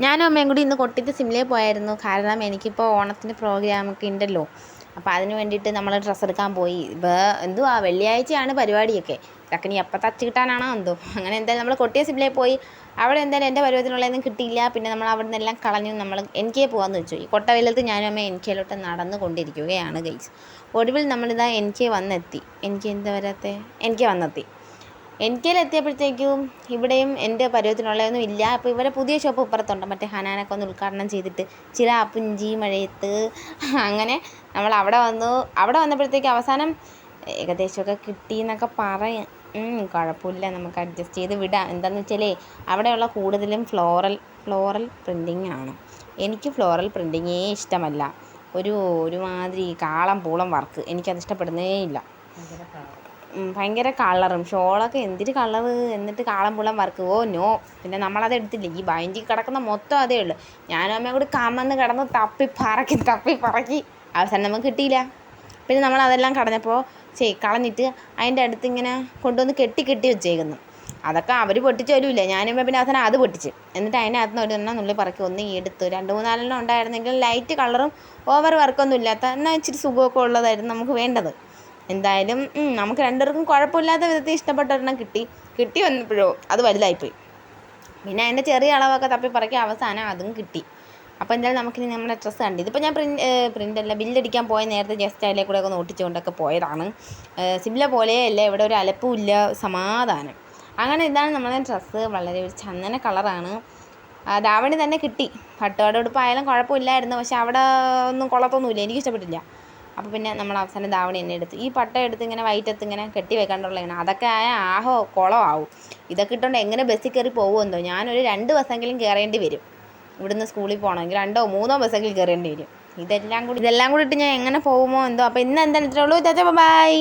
ഞാനും അമ്മയും കൂടി ഇന്ന് കൊട്ടിയത്ത് സിംലയിൽ പോയായിരുന്നു. കാരണം എനിക്കിപ്പോൾ ഓണത്തിന് പ്രോഗ്രാമൊക്കെ ഉണ്ടല്ലോ. അപ്പോൾ അതിന് വേണ്ടിയിട്ട് നമ്മൾ ഡ്രസ്സ് എടുക്കാൻ പോയി. എന്തുവാ വെള്ളിയാഴ്ചയാണ് പരിപാടിയൊക്കെ. ഇതൊക്കെ നീ എപ്പോൾ തച്ച് കിട്ടാനാണോ എന്തോ. അങ്ങനെ എന്തായാലും നമ്മൾ കൊട്ടിയം സിംലയിൽ പോയി. അവിടെ എന്തായാലും എൻ്റെ പരുവത്തിനുള്ളതൊന്നും കിട്ടിയില്ല. പിന്നെ നമ്മൾ അവിടെ നിന്നെല്ലാം കളഞ്ഞു. എനിക്ക് പോകാമെന്ന് വെച്ചു. ഈ കൊട്ടവെയിലത്ത് ഞാനും അമ്മയും എനിക്കയിലോട്ട് നടന്നു കൊണ്ടിരിക്കുകയാണ് ഗൈസ്. ഒടുവിൽ നമ്മളിതാ എനിക്ക് വന്നെത്തി. എനിക്ക് വന്നെത്തി. എനിക്കയിലെത്തിയപ്പോഴത്തേക്കും ഇവിടെയും എൻ്റെ പരുവത്തിനുള്ളതൊന്നും ഇല്ല. അപ്പോൾ ഇവരെ പുതിയ ഷോപ്പ് ഇപ്പുറത്തുണ്ട്. മറ്റേ ഹനാനൊക്കെ ഒന്ന് ഉദ്ഘാടനം ചെയ്തിട്ട് ചിരാപ്പുഞ്ചി മഴയത്ത് അങ്ങനെ നമ്മൾ അവിടെ വന്നപ്പോഴത്തേക്ക് അവസാനം ഏകദേശമൊക്കെ കിട്ടി എന്നൊക്കെ പറയാം. കുഴപ്പമില്ല, നമുക്ക് അഡ്ജസ്റ്റ് ചെയ്ത് വിടാം. എന്താണെന്ന് വെച്ചാലേ അവിടെയുള്ള കൂടുതലും ഫ്ലോറൽ പ്രിൻറ്റിങ് ആണ്. എനിക്ക് ഫ്ലോറൽ പ്രിൻറ്റിങ്ങേ ഇഷ്ടമല്ല. ഒരുമാതിരി കാളം പൂളം വർക്ക് എനിക്കത് ഇഷ്ടപ്പെടുന്നേ ഇല്ല. ഭയങ്കര കളറും ഷോളൊക്കെ എന്തൊരു കളറ്, എന്നിട്ട് കാളം പുളം വർക്ക്. Oh no. പിന്നെ നമ്മളത് എടുത്തില്ല. ഈ ബൈൻഡിൽ കിടക്കുന്ന മൊത്തം അതേ ഉള്ളൂ. ഞാനും അമ്മയും കൂടി കമന്ന് കിടന്ന് തപ്പി പറക്കി അവസാനം നമുക്ക് കിട്ടിയില്ല. പിന്നെ നമ്മളതെല്ലാം കളഞ്ഞിട്ട് അതിൻ്റെ അടുത്ത് ഇങ്ങനെ കൊണ്ടുവന്ന് കെട്ടി വെച്ചേക്കുന്നു. അതൊക്കെ അവർ പൊട്ടിച്ച് തരുമില്ല. ഞാനും പിന്നെ അവസാനം അത് പൊട്ടിച്ച്, എന്നിട്ട് അതിനകത്ത് ഒരെണ്ണം നുള്ളി പറക്കി ഒന്ന് എടുത്തു. 2-3 ഉണ്ടായിരുന്നെങ്കിൽ ലൈറ്റ് കളറും ഓവർ വർക്കൊന്നും ഇല്ലാത്ത എന്നാൽ ഇച്ചിരി സുഖമൊക്കെ ഉള്ളതായിരുന്നു നമുക്ക് വേണ്ടത്. എന്തായാലും നമുക്ക് രണ്ടുപേർക്കും കുഴപ്പമില്ലാത്ത വിധത്തിൽ ഇഷ്ടപ്പെട്ട ഒരെണ്ണം കിട്ടി വന്നപ്പോഴോ അത് വലുതായിപ്പോയി. പിന്നെ അതിൻ്റെ ചെറിയ അളവൊക്കെ തപ്പി പറക്കി അവസാനം അതും കിട്ടി. അപ്പോൾ എന്തായാലും നമുക്കിനി നമ്മുടെ ഡ്രസ്സ് കണ്ടു. ഇതിപ്പോൾ ഞാൻ പ്രിൻ്റല്ല ബില്ലടിക്കാൻ പോയ നേരത്തെ ജസ്റ്റ് അതിലെ കൂടെ ഒക്കെ ഒട്ടിച്ചുകൊണ്ടൊക്കെ പോയതാണ്. സിംല പോലെയല്ല, ഇവിടെ ഒരു അലപ്പും ഇല്ല, സമാധാനം. അങ്ങനെ ഇതാണ് നമ്മളെ ഡ്രസ്സ്. വളരെ ഒരു ചന്ദന കളറാണ്. ധാവണി തന്നെ കിട്ടി. പട്ടുപാട് ഉടുപ്പായാലും കുഴപ്പമില്ലായിരുന്നു. പക്ഷെ അവിടെ ഒന്നും കൊള്ളത്തൊന്നുമില്ല, എനിക്ക് ഇഷ്ടപ്പെട്ടില്ല. അപ്പോൾ പിന്നെ നമ്മൾ അവസാനം ധാവണി തന്നെ എടുത്ത്. ഈ പട്ട എടുത്ത് ഇങ്ങനെ വൈറ്റത്ത് ഇങ്ങനെ കെട്ടി വെക്കാണ്ടുള്ളതാണ്. അതൊക്കെ കുളമാവും. ഇതൊക്കെ ഇട്ടുകൊണ്ട് എങ്ങനെ ബസ്സിൽ കയറി പോകുമെന്തോ. ഞാനൊരു 2 ബസ്സെങ്കിലും കയറേണ്ടി വരും. ഇവിടുന്ന് സ്കൂളിൽ പോകണമെങ്കിൽ 2-3 ബസ്സെങ്കിലും കയറേണ്ടി വരും. ഇതെല്ലാം കൂടി ഇട്ട് ഞാൻ എങ്ങനെ പോകുമോ എന്തോ. അപ്പോൾ ഇന്ന് എന്തായാലും ഇത്രേ ഉള്ളൂ. ബൈ.